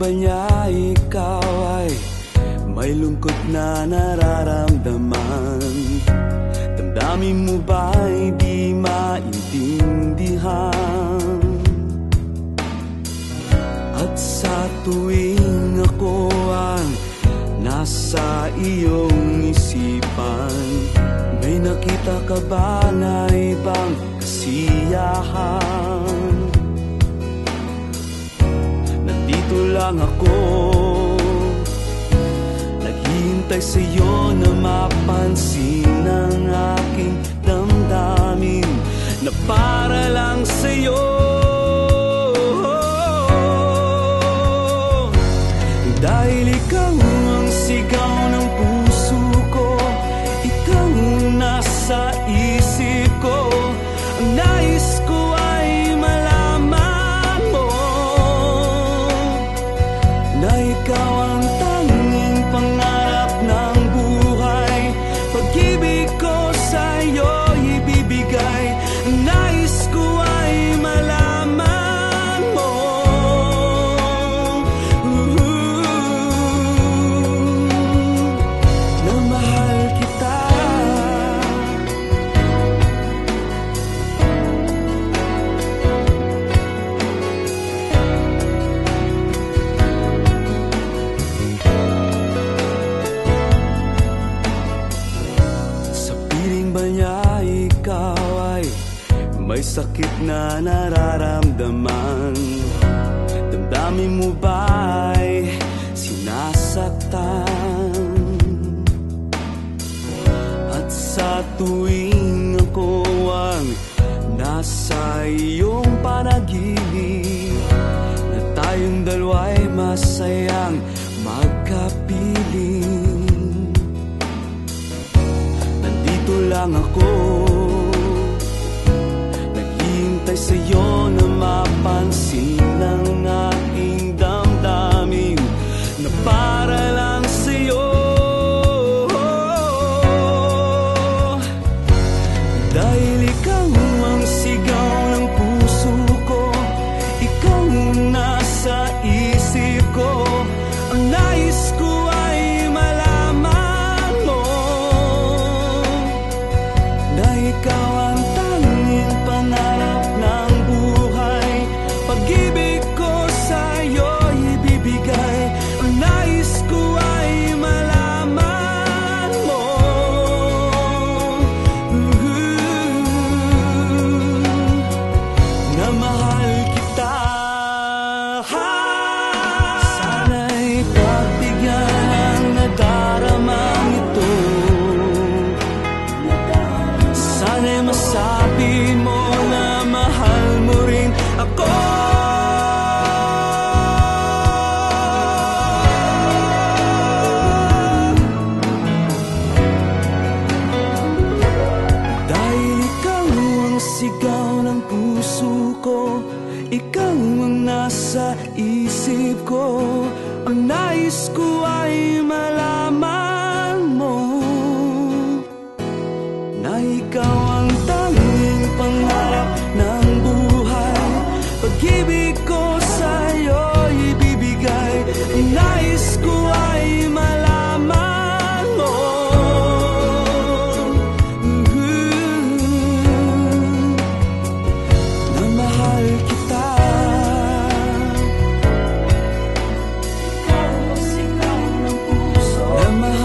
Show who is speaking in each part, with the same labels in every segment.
Speaker 1: ba niya ikaw ay may lungkot na nararamdaman? Damdamin mo ba'y di maintindihan? At sa tuwing ako ang nasa iyong isipan, may nakita ka ba na ibang kasiyahan? Nandito lang ako, naghihintay sa'yo na mapansin ang aking damdamin na para lang sa'yo. Dahil ikaw ang sigaw ng puso ko, ikaw ang nasa isip ko. Ang nais ko ay malaman mo na ikaw ang tanging pangarap ng buhay. Pag-ibig ko sa'yo ibibigay. Ang nais ko ay malaman mo na mahal kita. Sa piling ba niya ikaw ay may sakit na nararamdaman? Damdamin mo ba'y sinasaktan? At sa tuwing ako ang nasa iyong panaginip, na tayong dalawa'y masayang magkapiling, nandito lang ako, naghihintay sa'yo na mapansin ang aking damdamin na para lang sa'yo. Dahil ikaw ang sigaw ng puso ko, ikaw ang nasa isip ko. Ang nais ko ay malaman mo na ikaw ang tanging pangarap ng buhay. Pag-ibig ko sa'yo ibibigay. Ang nais ko ay malaman mo na mahal kita. Sana'y pagbigyan ang nadaramang ito. Sana'y masabi mo na mahal mo rin ako. Dahil ikaw ang sigaw ng puso ko, ikaw ang nasa isip ko. Ang nais ko ay malaman mo na ikaw ang tanging pangarap ng buhay. Pag-ibig ko sa'yo ibibigay. Ang nais ko ay malaman mo na mahal kita. Ikaw ang sigaw ng puso, na mahal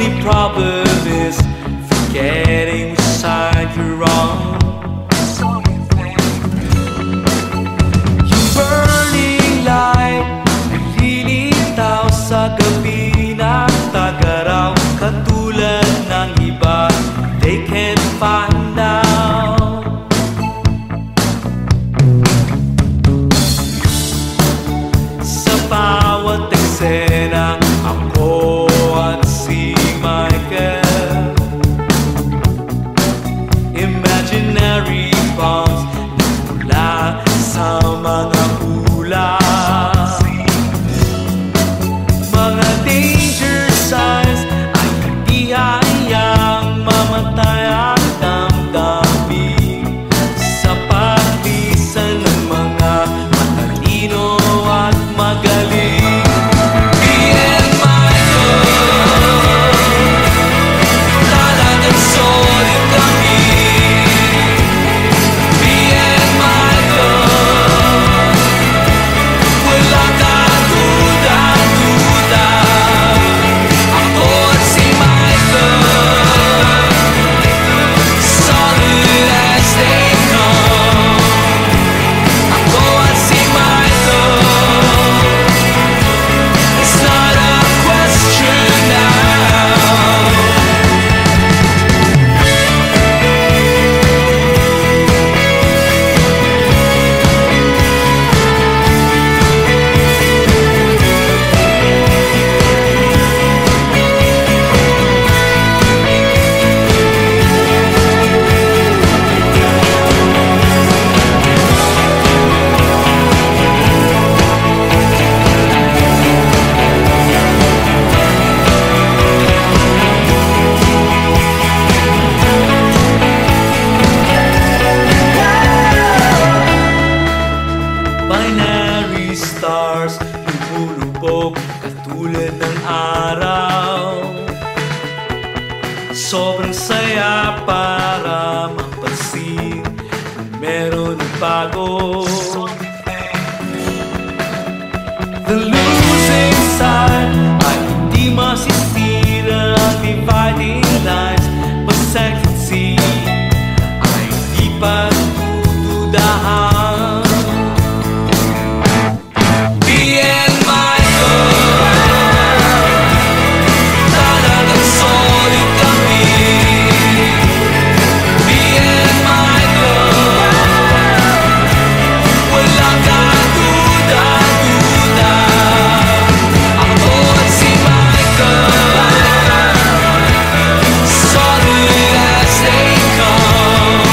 Speaker 1: only problem is forgetting which side you're on. Yung burning light, nalilitaw sa gabi ng tagaraw. Katulad ng iba, they can't find out. Sa bawat eksena, ako at si Michael, imaginary bombs mula sa mga hula. Mga danger signs ay hindi hayang mamatay ang damdamin sa paglisan ng mga matalino at magaling. Me and Michael, talagang solid kami. Me and Michael, walang kaduda-duda. Ako at si Michael, solid as they come. Ako at si Michael, it's not a question now. Binary stars, lumulubog katulad ng araw. Sobrang saya para mapansin kung meron ng bago. The losing side ay hindi masisira ang dividing lines. Basta see ay hindi pagdududahan. Me and Michael, talagang solid kami. Me and Michael, walang kaduda-duda. Ako at si Michael, solid as they come.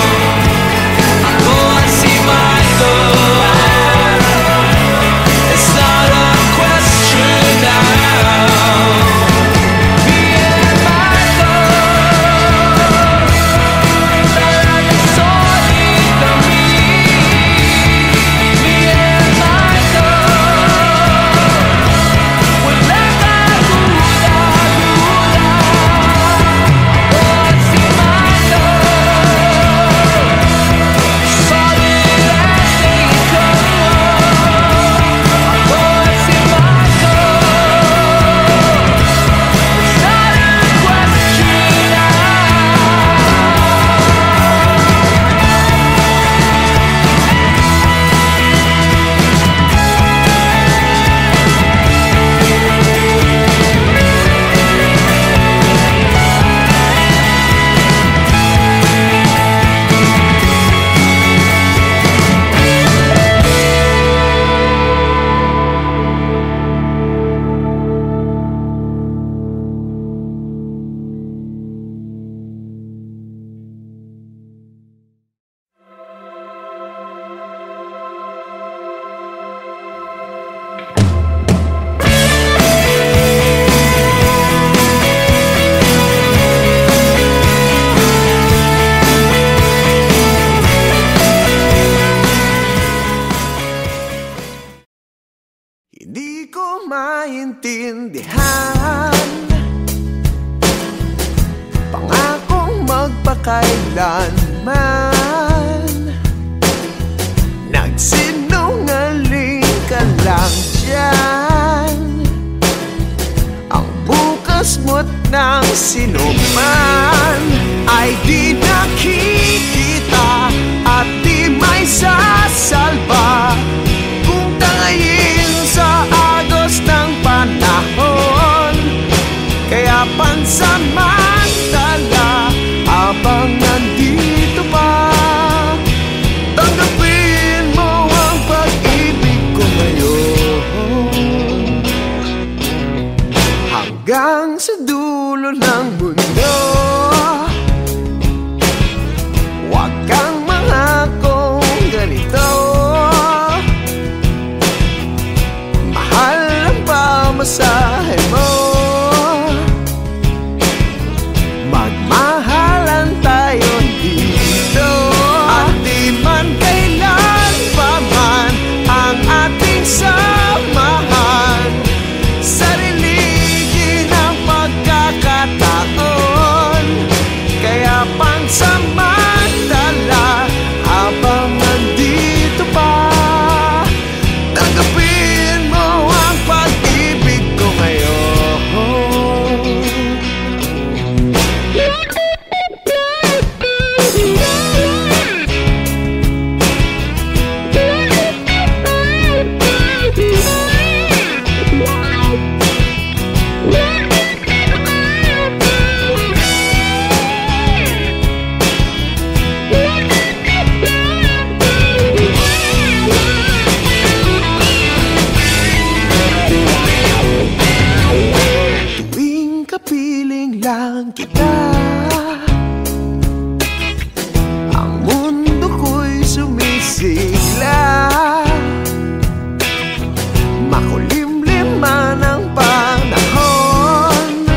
Speaker 1: Ako at si Michael, it's not a question now. Me and Michael, talagang solid kami. Me and Michael, walang kaduda-duda. Ako at si Michael, solid as they come. Ako at si Michael, it's not a question
Speaker 2: Hindi ko maintindihan, pangakong magpakailanman. Nagsinungaling ka lang dyan, ang bukas mo't ng sinuman ay di nakikita at di may sasalba kung tangayin sa agos ng panahon. Kaya pansamantala habang nandito pa, tanggapin mo ang pag-ibig ko ngayon. Hanggang sa dulo ng mundo, huwag kang mangakong ganito. Mahal ang pamasahe mo, magmahalan tayo dito. At di man kailan pa man ang ating samahan, sarilingin ang pagkakataon. Kaya pansamantala habang nandito pa, tanggapin mo ang pag-ibig ko ngayon. Tuwing kapiling lang kita, ang mundo ko'y sumisigla. Makulimlim man ang panahon,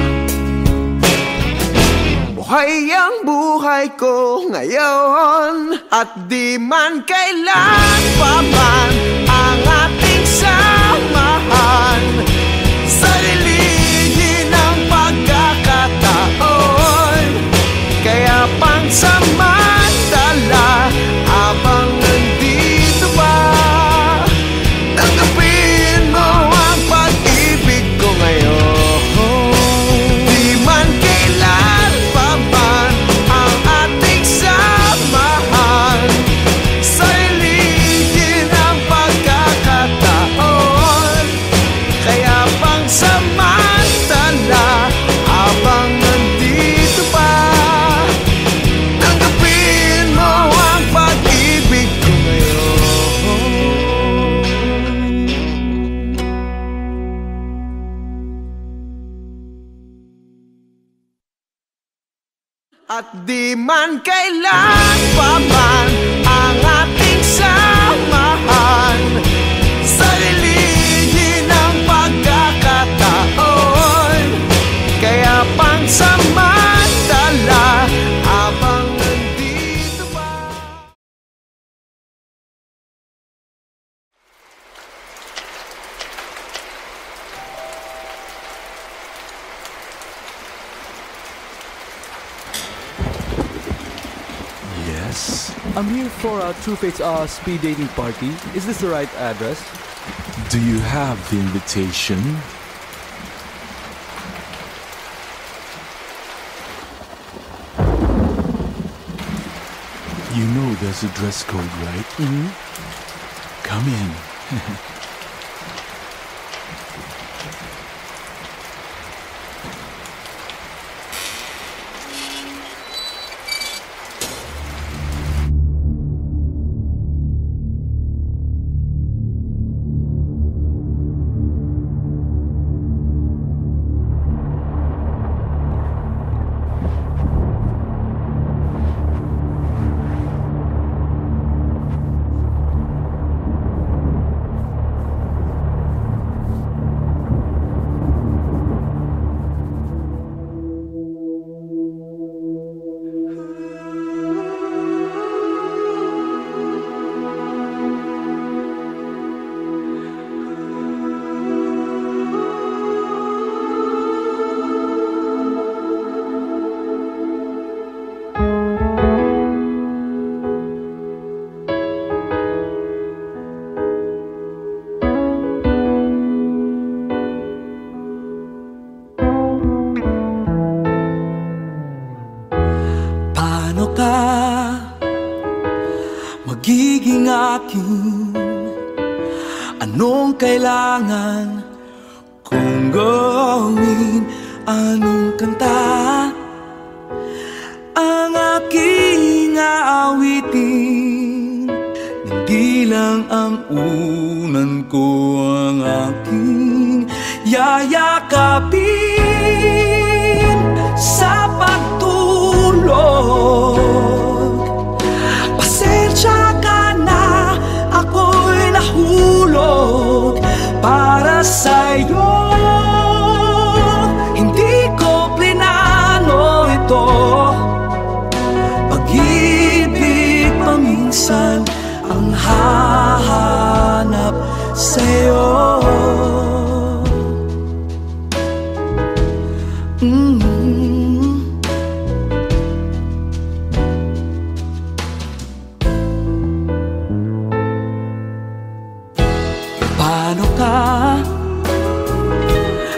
Speaker 2: buhay ang buhay ko ngayon. At di man kailan pa man ang ating samahan, sarilingin ang pagkakataon. Kaya pansamantala habang nandito pa, tanggapin mo ang pag-ibig ko ngayon. Di man kailan pa man ang ating samahan, sarilingin ang pagkakataon. Kaya pansamantala habang nandito pa, tanggapin mo ang pag-ibig ko ngayon. At di man kailan pa man ang ating samahan, sarilingin ang pagkakataon. Kaya pansamantala habang nandito pa.
Speaker 3: Yes.
Speaker 4: I'm here for a True Fates speed dating party. Is this the right address?
Speaker 3: Do you have the invitation? You know there's a dress code, right?
Speaker 4: Mm-hmm.
Speaker 3: Come in.
Speaker 2: ka magiging akin? Anong kailangan kong gawin? Anong kanta ang aking aawitin? Hindi lang ang unan ko ang aking yayakapin sa pagtulog. Pasensya ka na, ako'y nahulog para sa'yo. Hindi ko plinano ito, pag-ibig paminsan ang hahanap sa'yo. Paano ka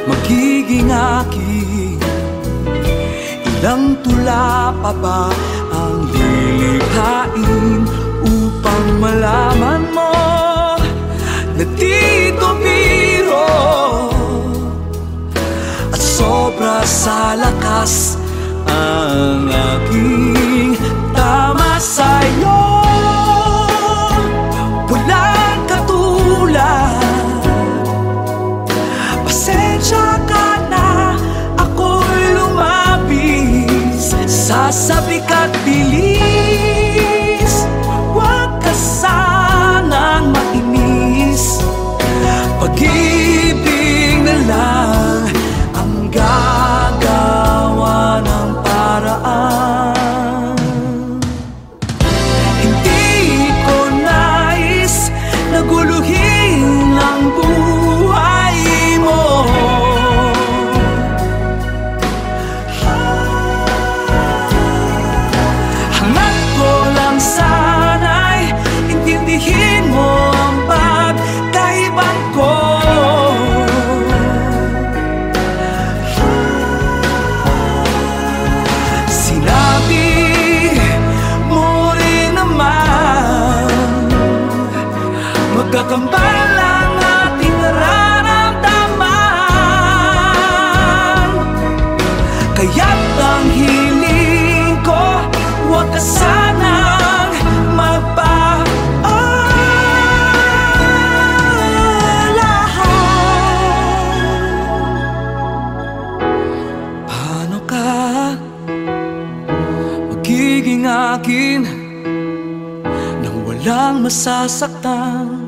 Speaker 2: magiging akin? Ilang tula pa ba ang lilikhain upang malaman mo na dito biro at sobra sa lakas ang aking tama sa'yo? Walang katulad, pasensya ka na, ako'y lumabis sa sabik at bilis. Huwag ka sanang mainis, pag-ibig na lang ang gagawa ng paraan. Hindi ko nais na guluhin ang buhay mo. Hangat ko lang sana'y intindihin mo ang pagkaibang ko. Sinabi mo rin naman magkakambal ang ating nararamdaman. Kaya't ang hiling ko, huwag ka sanang magpaalala. Paano ka magiging akin nang walang masasaktan?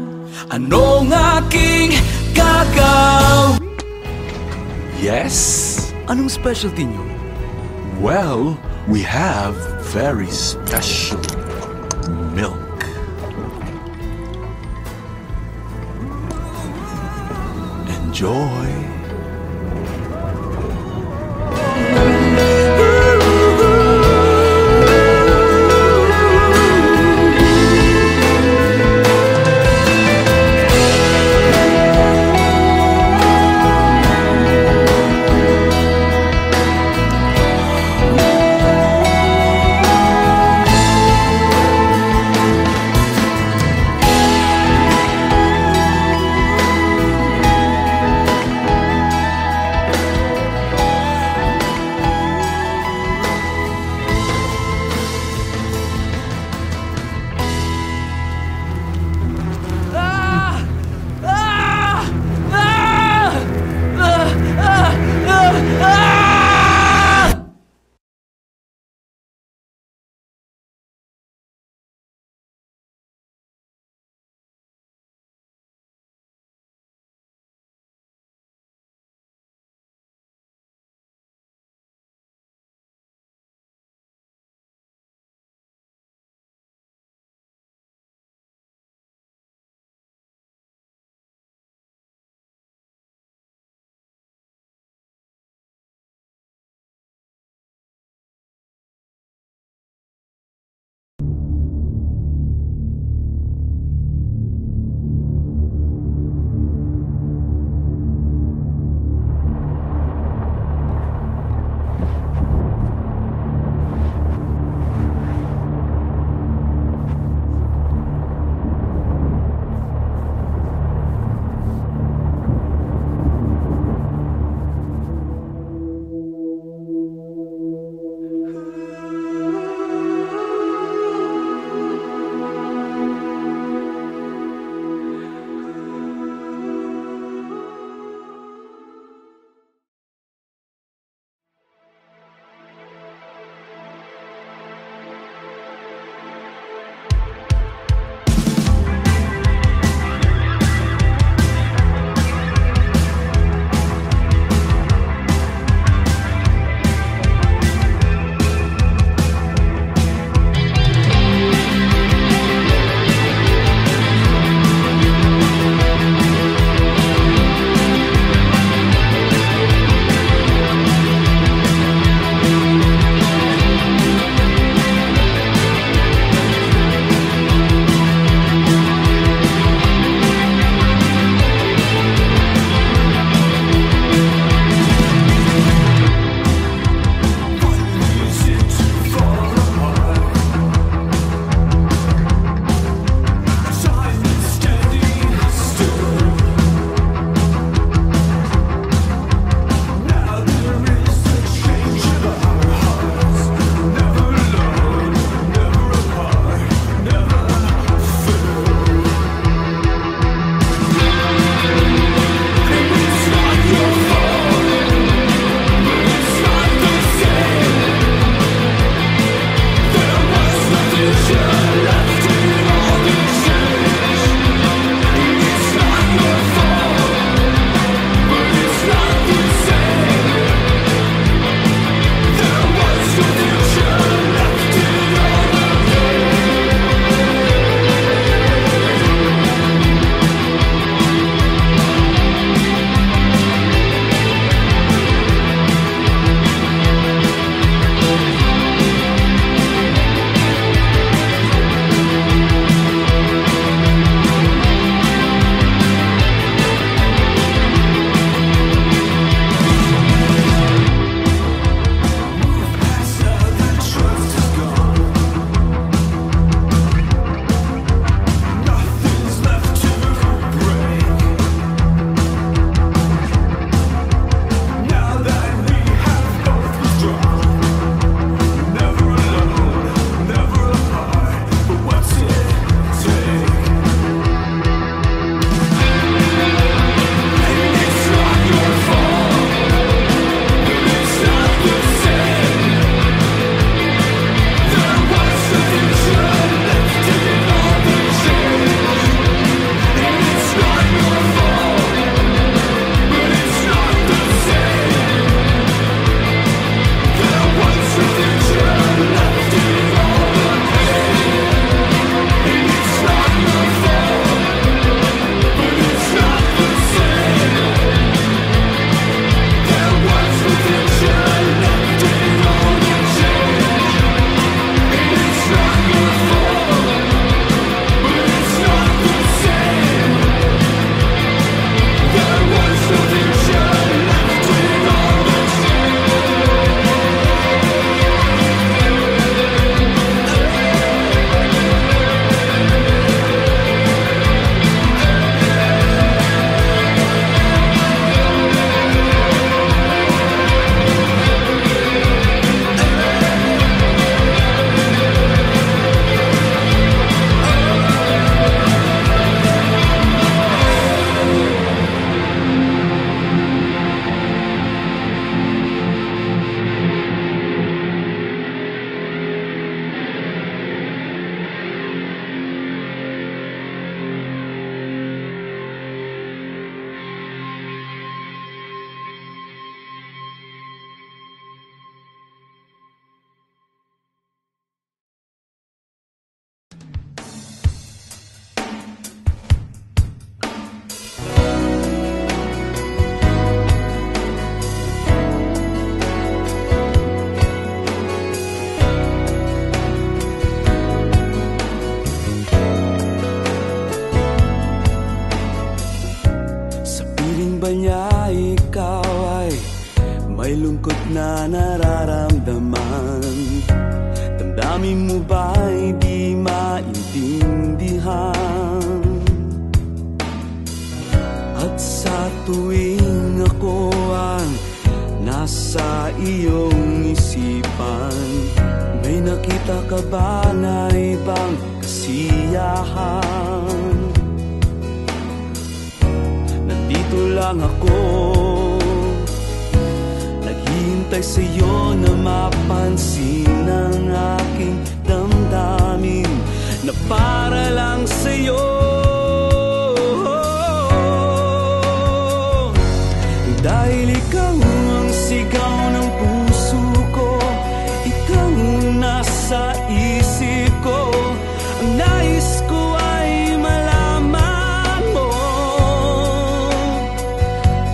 Speaker 2: Anong aking gagawin?
Speaker 3: Yes?
Speaker 4: Anong specialty nyo?
Speaker 3: Well, we have very special milk. Enjoy.
Speaker 2: May lungkot na nararamdaman, damdamin mo ba'y di maintindihan? At sa tuwing ako ang nasa iyong isipan, may nakita ka ba na ibang kasiyahan? Nandito lang ako, naghihintay sa'yo na mapansin ang aking damdamin na para lang sa'yo. Dahil ikaw ang sigaw ng puso ko, ikaw ang nasa isip ko, ang nais ko ay malaman mo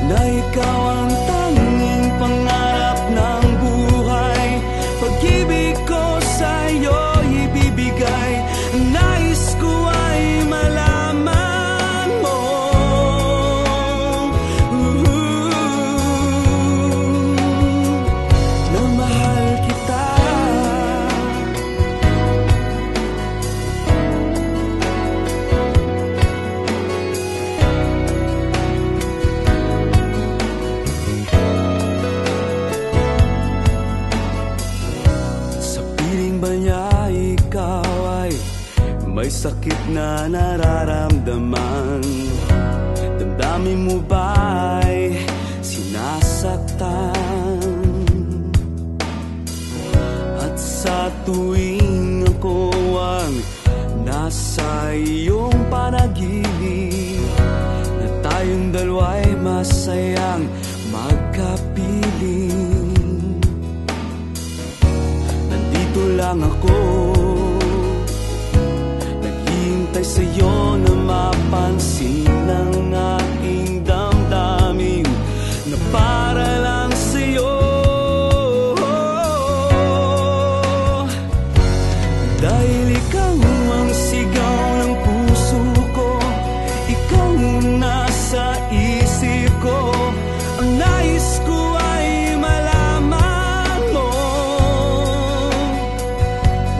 Speaker 2: na ikaw ang tanging pangarap ng buhay. Pag-ibig ko sa'yo ibibigay, ang nais ko ay malaman mo na mahal kita. Sa piling ba niya ikaw ay may sakit na nararamdaman? Damdamin mo ba'y sinasaktan? At sa tuwing ako ang nasa iyong panaginip, na tayong dalawa'y masayang magkapiling, nandito lang ako, naghihintay sa'yo na mapansin ang aking damdamin na para lang sa'yo. Dahil ikaw ang sigaw ng puso ko, ikaw ang nasa isip ko, ang nais ko ay malaman mo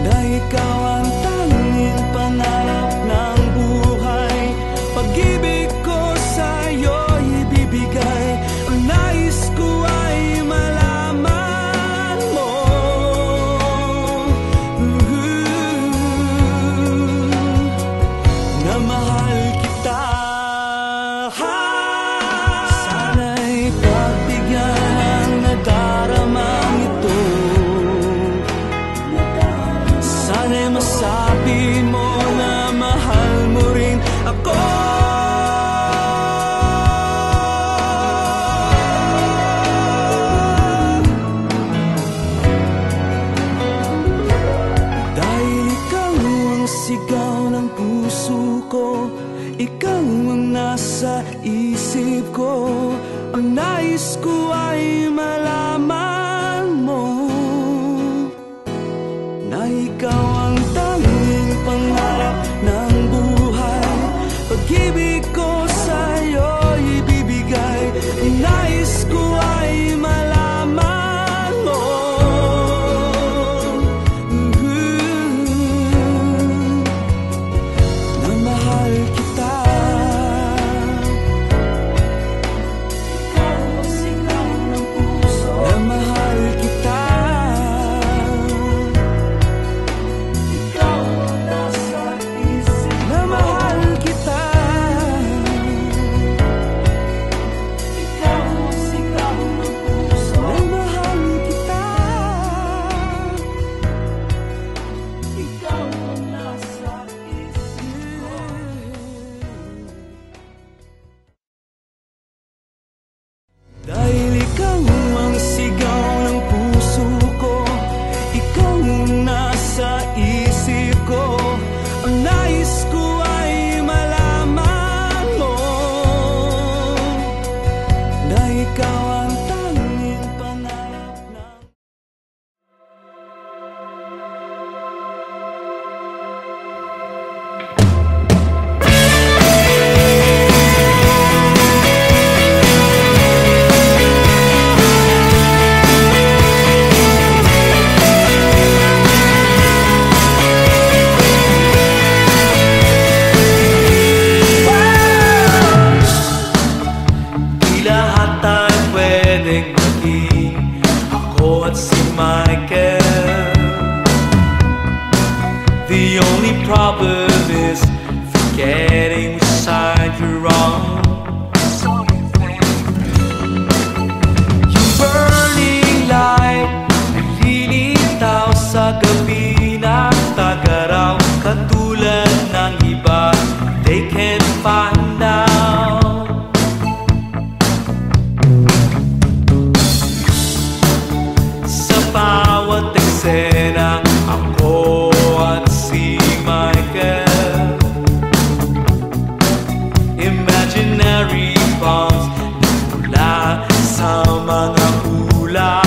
Speaker 2: na ikaw ang tanging pangarap ng buhay. Pag-ibig ko sa'yo ibibigay, ang nais ko ay malaman mo na mahal kita. Sana'y pagbigyan ang nadaramang ito, sana'y masabi mo na mahal mo rin ako. Dahil ikaw ang sigaw ng puso ko, ikaw ang nasa isip ko, ang nais ko ay malaman mo na ikaw ang tanging pangarap ng buhay. Pag-ibig ko sa'yo ibibigay, ang nais ko ay malaman mo na mahal kita. Ikaw ang sigaw ng puso, na mahal
Speaker 1: sa gabi na tagaraw, katulad ng iba, they can't find out. Sa bawat eksena, ako at si Michael, imaginary bombs mula sa mga hula,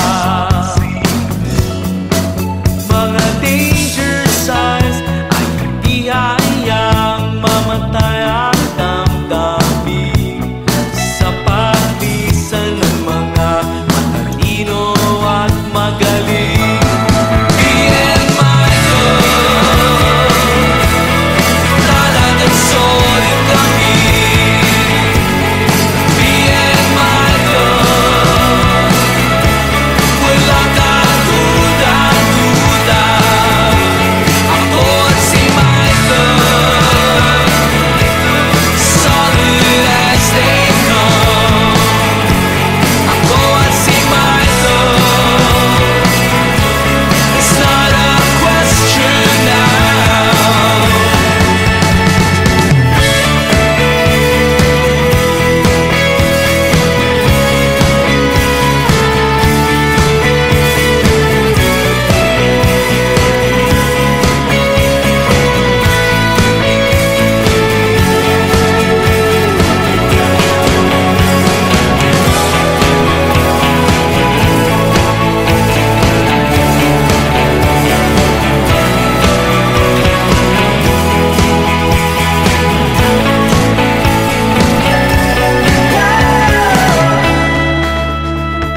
Speaker 1: mga danger signs ay hindi hayang mamatay ang damdamin sa pagbisan ng mga matalino at magaling. Me and Michael, talagang solid kami. Me and Michael, wala kang duda-duda. Ako at si Michael, solid as they come. Ako at si Michael, it's not a question now.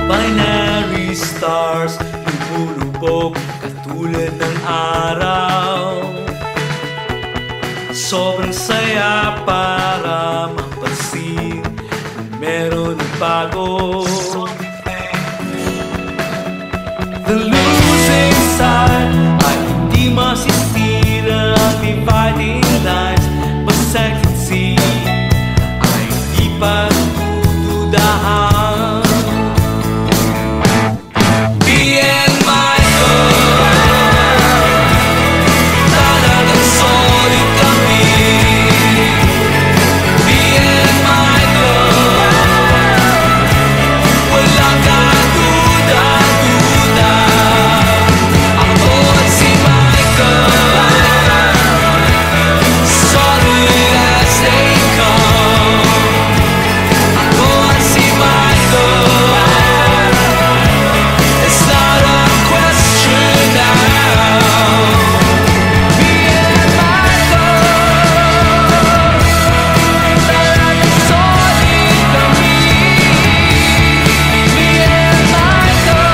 Speaker 1: Binary stars, lumulubog katulad ng araw. Sobrang saya para mapansin kung meron ng bago. The losing side ay hindi masisira ang dividing lines. Basta see ay hindi pagdududahan. Me and Michael, talagang solid kami. Me and Michael, wala kang duda-duda. Ako at si Michael, solid as they come. Ako at si Michael, it's not a question now. Me and Michael, talagang solid kami. Me and Michael,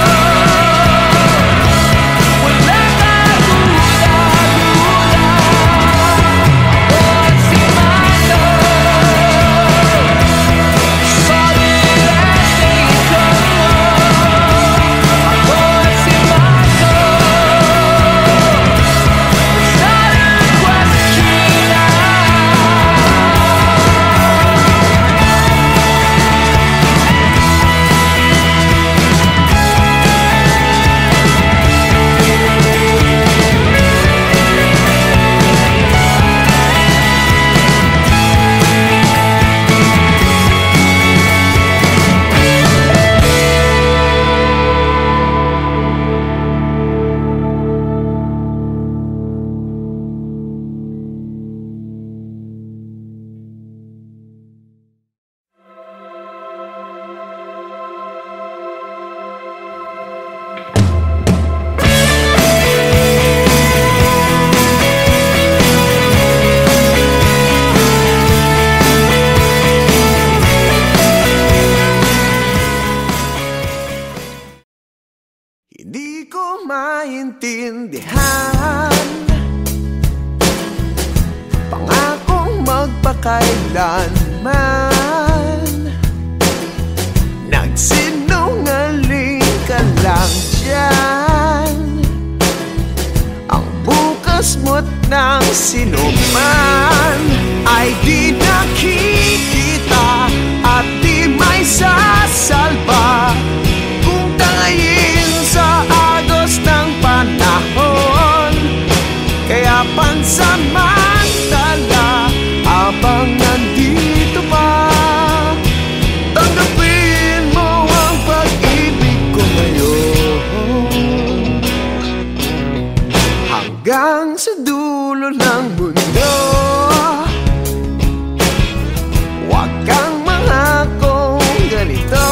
Speaker 1: wala kang duda-duda. Ako at si Michael, solid as they come. Ako at si Michael, it's not a question
Speaker 2: Hindi ko maintindihan, pangakong magpakailanman. Nagsinungaling ka lang dyan. Ang bukas mo't ng sinuman ay di nakikita at di may sasalba kung tangayin sa agos ng panahon. hanggang sa dulo ng mundo. Huwag kang mangakong ganito.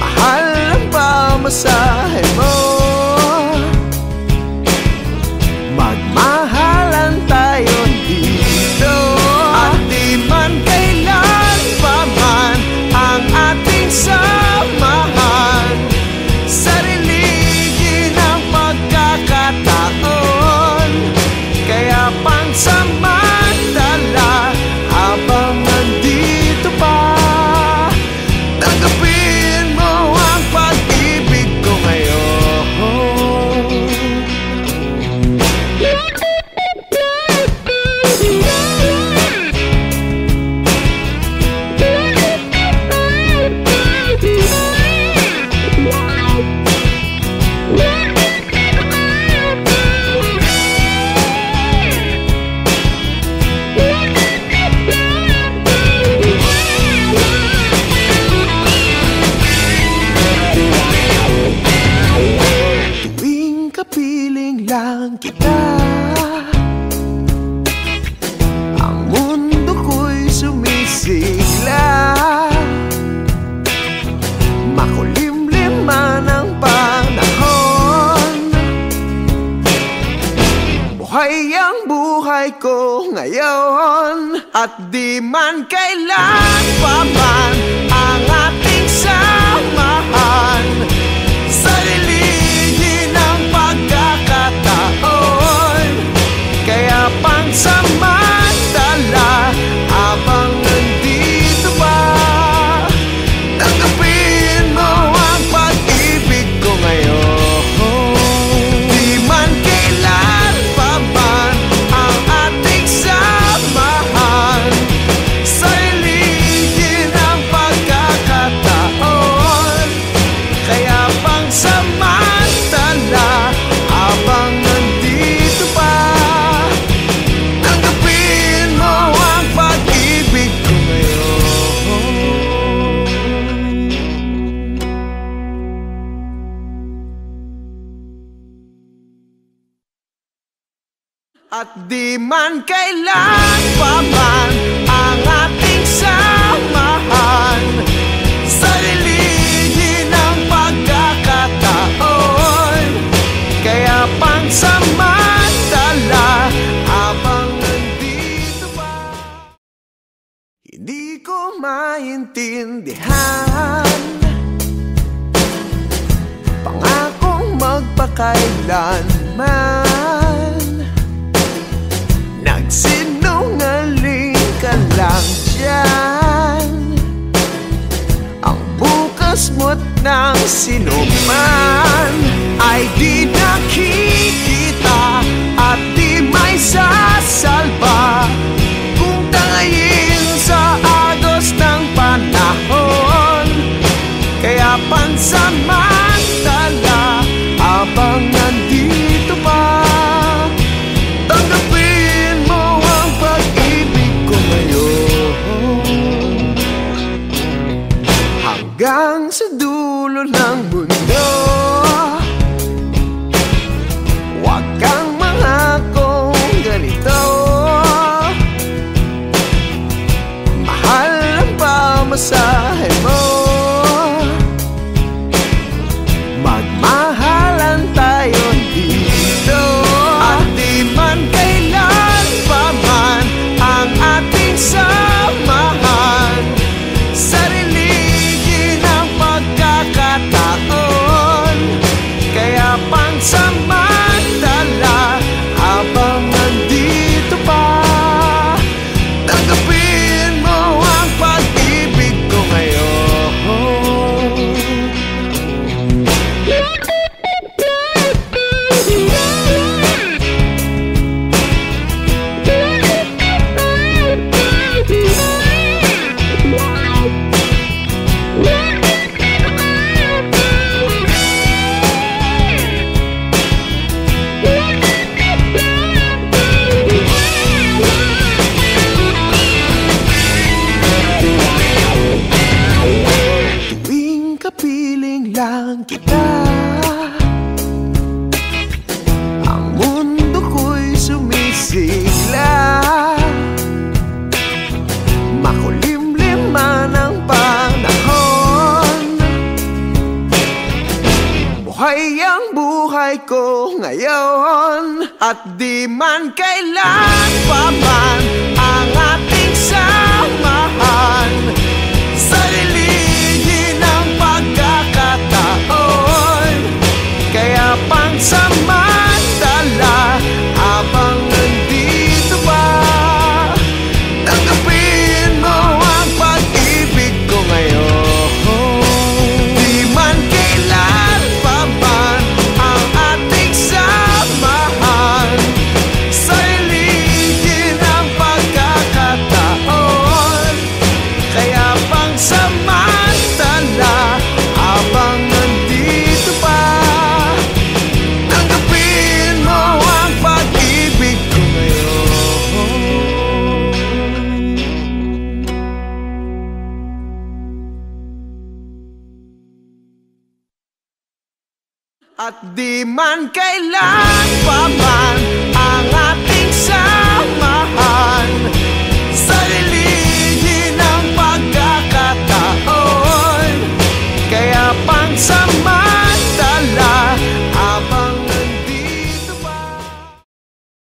Speaker 2: Mahal ang pamasahe mo. Magmahalan tayo dito. At di man kailan pa man ang ating samahan. Sariligi ng pagkakataon. Kaya pansamantala habang nandito pa, tanggapin mo ang pag-ibig ko ngayon. Tuwing kapiling lang kita, ang mundo ko'y sumisigla. Makulimlim man ang panahon, buhay ang buhay ko ngayon. At di man kailan pa man ang ating samahan. Sariligi ng pagkakataon. Kaya pansamantala habang nandito pa, tanggapin mo ang pag-ibig ko ngayon. Di man kailan pa man ang ating samahan. Sariligi ng pagkakataon. Kaya pansamantala habang nandito pa, tanggapin mo ang pag-ibig ko ngayon. At di man kailan pa man ang ating samahan. Sariligi ng pagkakataon. Kaya pansamantala habang nandito pa, hindi ko maintindihan pangakong magpakailanman. Nagsinungaling ka lang dyan. Ang bukas mo't ng sinuman ay di nakikita at di may sasalba kung tangayin sa agos ng panahon. Kaya pansamantala habang nandito pa, tanggapin mo ang pag-ibig ko ngayon. Hanggang sa dulo ng mundo, huwag kang mangakong ganito. Mahal ang pamasahe mo. Magmahalan tayo dito. At di man kailan pa man ang ating samahan. Sariligi ng pagkakataon. Kaya pansamantala habang nandito pa, tanggapin mo ang pag-ibig ko ngayon. Tuwing kapiling lang kita, buhay ang buhay ko ngayon, at di man kailan pa man ang ating samahan. Sarilinin ang pagkakataon, kaya pansamantala habang nandito pa, tanggapin mo ang pag-ibig ko ngayon. Di man kailan pa man ang ating samahan, sarilinin ang pagkakataon, kaya pansamantala habang nandito pa, tanggapin mo ang pag-ibig ko ngayon. At di man kailan pa man